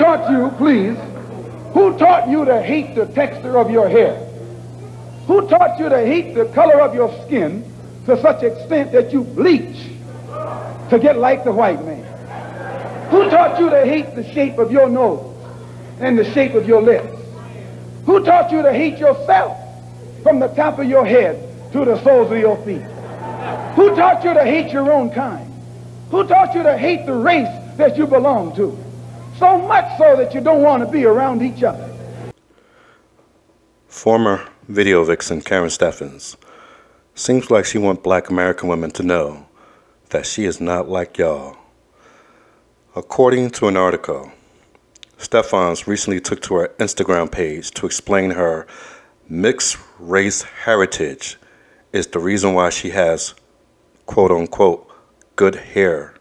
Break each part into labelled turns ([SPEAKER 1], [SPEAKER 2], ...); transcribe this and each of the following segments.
[SPEAKER 1] taught you, please, who taught you to hate the texture of your hair? Who taught you to hate the color of your skin to such extent that you bleach to get like the white man? Who taught you to hate the shape of your nose and the shape of your lips? Who taught you to hate yourself from the top of your head to the soles of your feet? Who taught you to hate your own kind? Who taught you to hate the race that you belong to? So much so that you don't want to be around each other.
[SPEAKER 2] Former video vixen Karrine Steffans seems like she wants black American women to know that she is not like y'all. According to an article, Steffans recently took to her Instagram page to explain her mixed race heritage is the reason why she has, quote unquote, good hair.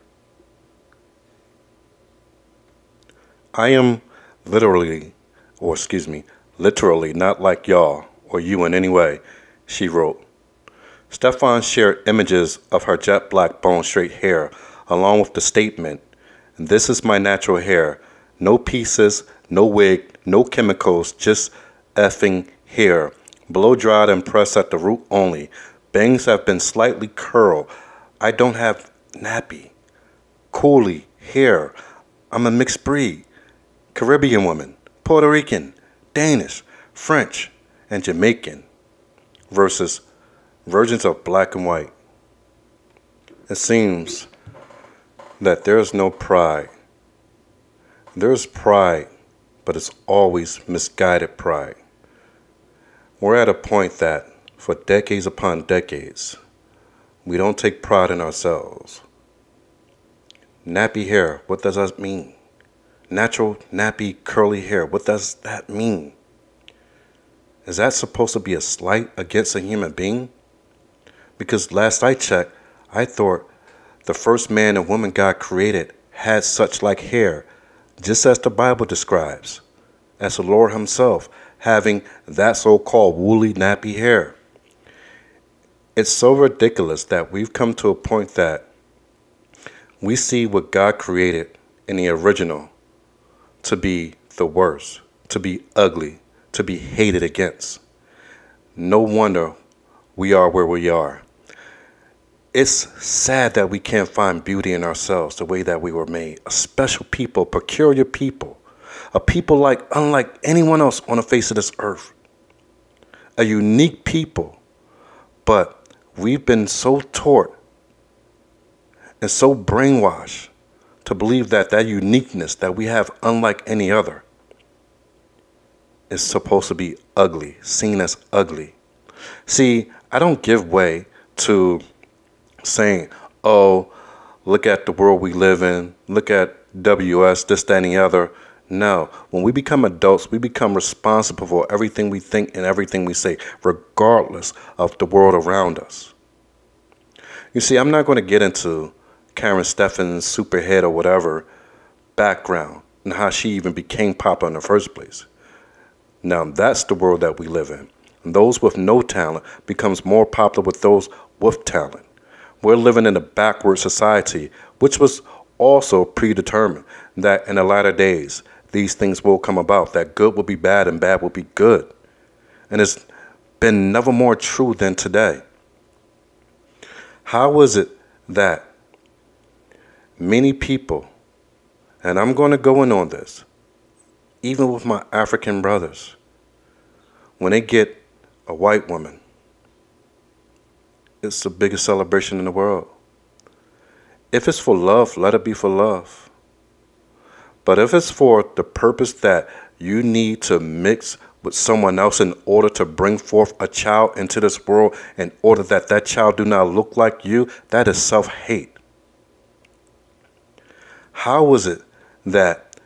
[SPEAKER 2] I am literally not like y'all or you in any way, she wrote. Steffans shared images of her jet black bone straight hair along with the statement, "This is my natural hair. No pieces, no wig, no chemicals, just effing hair. Blow dried and pressed at the root only. Bangs have been slightly curled. I don't have nappy. Coily hair. I'm a mixed breed. Caribbean woman, Puerto Rican, Danish, French, and Jamaican versus versions of black and white." It seems that there's no pride. There's pride, but it's always misguided pride. We're at a point that, for decades upon decades, we don't take pride in ourselves. Nappy hair, what does that mean? Natural, nappy, curly hair, what does that mean? Is that supposed to be a slight against a human being? Because last I checked, I thought the first man and woman God created had such like hair, just as the Bible describes, as the Lord himself having that so-called woolly, nappy hair. It's so ridiculous that we've come to a point that we see what God created in the original to be the worst, to be ugly, to be hated against. No wonder we are where we are. It's sad that we can't find beauty in ourselves the way that we were made. A special people, peculiar people, a people unlike anyone else on the face of this earth. A unique people, but we've been so taught and so brainwashed to believe that that uniqueness that we have unlike any other is supposed to be ugly, seen as ugly. See, I don't give way to saying, oh, look at the world we live in, look at WS, this, that, and the other. No, when we become adults, we become responsible for everything we think and everything we say, regardless of the world around us. You see, I'm not going to get into Karrine Steffans' superhead or whatever background and how she even became popular in the first place. Now, that's the world that we live in. And those with no talent becomes more popular with those with talent. We're living in a backward society, which was also predetermined that in the latter days, these things will come about, that good will be bad and bad will be good. And it's been never more true than today. How is it that many people, and I'm going to go in on this, even with my African brothers, when they get a white woman, it's the biggest celebration in the world. If it's for love, let it be for love. But if it's for the purpose that you need to mix with someone else in order to bring forth a child into this world, in order that that child do not look like you, that is self-hate. How is it that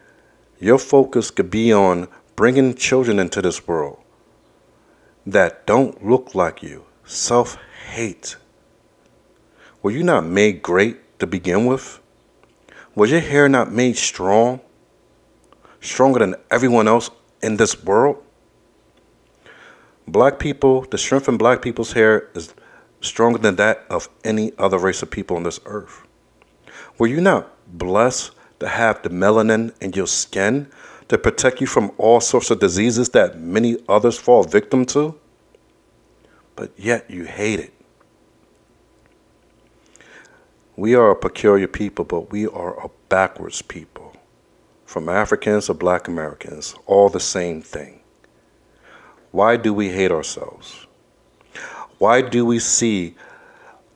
[SPEAKER 2] your focus could be on bringing children into this world that don't look like you? Self-hate. Were you not made great to begin with? Was your hair not made strong? Stronger than everyone else in this world? Black people, the strength in black people's hair is stronger than that of any other race of people on this earth. Were you not blessed to have the melanin in your skin to protect you from all sorts of diseases that many others fall victim to? But yet you hate it. We are a peculiar people, but we are a backwards people. From Africans to Black Americans, all the same thing. Why do we hate ourselves? Why do we see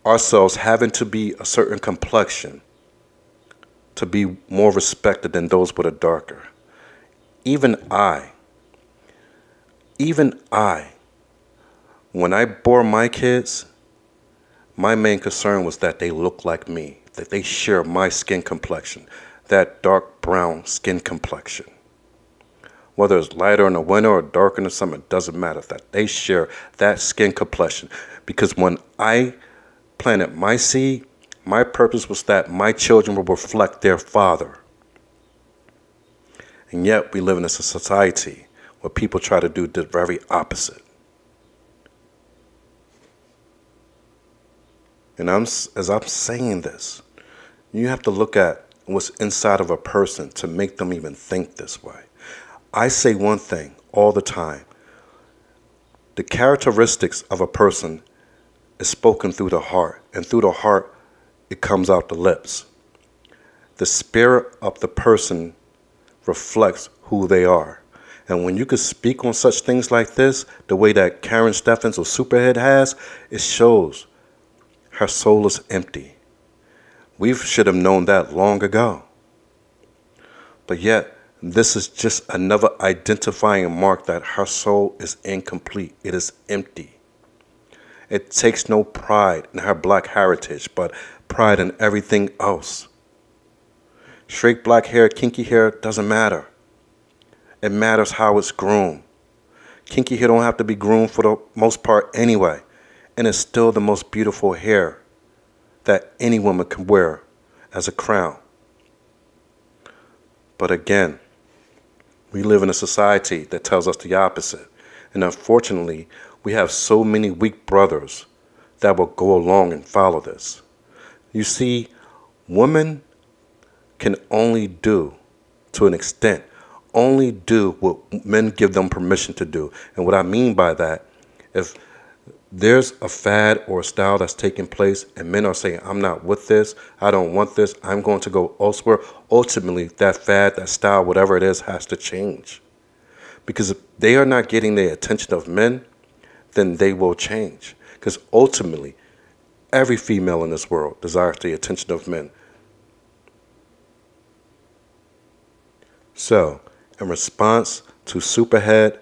[SPEAKER 2] ourselves having to be a certain complexion to be more respected than those with a darker? Even I, when I bore my kids, my main concern was that they look like me, that they share my skin complexion, that dark brown skin complexion. Whether it's lighter in the winter or darker in the summer, it doesn't matter, that they share that skin complexion. Because when I planted my seed, my purpose was that my children will reflect their father. And yet we live in a society where people try to do the very opposite. And as I'm saying this, you have to look at what's inside of a person to make them even think this way. I say one thing all the time. The characteristics of a person is spoken through the heart, and through the heart, it comes out the lips. The spirit of the person reflects who they are. And when you can speak on such things like this, the way that Karrine Steffans or Superhead has, it shows her soul is empty. We should have known that long ago. But yet, this is just another identifying mark that her soul is incomplete. It is empty. It takes no pride in her black heritage, but pride in everything else. Straight black hair, kinky hair, doesn't matter. It matters how it's groomed. Kinky hair don't have to be groomed for the most part anyway. And it's still the most beautiful hair that any woman can wear as a crown. But again, we live in a society that tells us the opposite. And unfortunately, we have so many weak brothers that will go along and follow this. You see, women can only do, to an extent, only do what men give them permission to do. And what I mean by that, if there's a fad or a style that's taking place and men are saying, I'm not with this, I don't want this, I'm going to go elsewhere, ultimately that fad, that style, whatever it is, has to change. Because if they are not getting the attention of men, then they will change. Because ultimately, every female in this world desires the attention of men. So, in response to Superhead,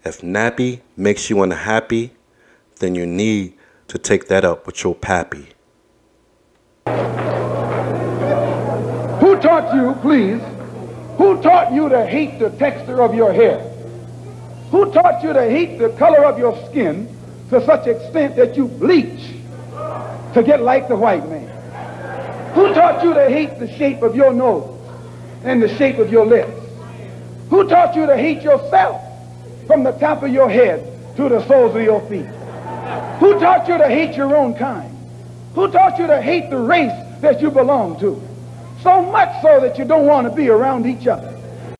[SPEAKER 2] if nappy makes you unhappy, then you need to take that up with your pappy.
[SPEAKER 1] Who taught you, please, who taught you to hate the texture of your hair? Who taught you to hate the color of your skin to such extent that you bleach to get like the white man? Who taught you to hate the shape of your nose and the shape of your lips? Who taught you to hate yourself from the top of your head to the soles of your feet? Who taught you to hate your own kind? Who taught you to hate the race that you belong to? So much so that you don't want to be around each other.